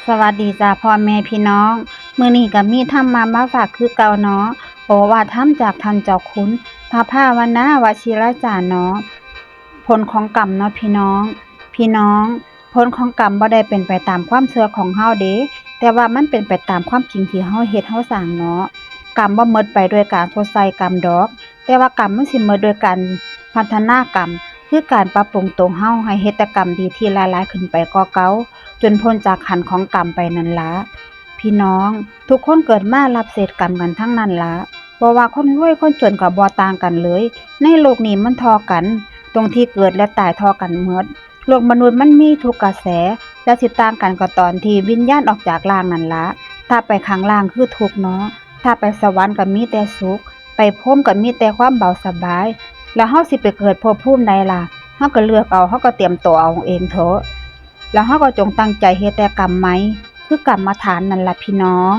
สวัสดีจ้าพ่อแม่พี่น้องมื้อนี้ก็มีธรรมะมาฝากคือเก่าเนาะโอวาทธรรมจากท่านเจ้าคุณพระภาวนาวชิรจารย์เนาะผลของกรรมเนาะพี่น้องผลของกรรมบ่ได้เป็นไปตามความเชื่อของเฮาเด้แต่ว่ามันเป็นไปตามความจริงที่เฮาเฮ็ดเฮาสร้างเนาะกรรมบ่หมดไปด้วยการทดใส่กรรมดอกแต่ว่ากรรมมันสิหมดด้วยการพัฒนากรรมคือการปรับปรุงตัวเฮาให้เฮ็ดแต่กรรมดีที่หลายๆขึ้นไปกว่าเก่าจนพ้นจากขันของกรรมไปนั่นล่ะพี่น้องทุกคนเกิดมารับเศษกรรมกันทั้งนั้นล่ะบ่ว่าคนรวยคนจนก็บ่ต่างกันเลยในโลกนี้มันเท่ากันตรงที่เกิดและตายเท่ากันหมดโลกมนุษย์มันมีทุกกระแสและสิต่างกันก็ตอนที่วิญญาณออกจากร่างนั่นล่ะถ้าไปข้างล่างคือทุกข์เนาะถ้าไปสวรรค์ก็มีแต่สุขไปพรหมก็มีแต่ความเบาสบายแล้วเฮาสิไปเกิดภพภูมิใดล่ะเฮาก็เลือกเอาเฮาก็เตรียมตัวเอาเองเถอะแล้วเฮาก็จงตั้งใจเฮ็ดแต่กรรมใหม่คือกรรมฐานนั่นล่ะพี่น้อง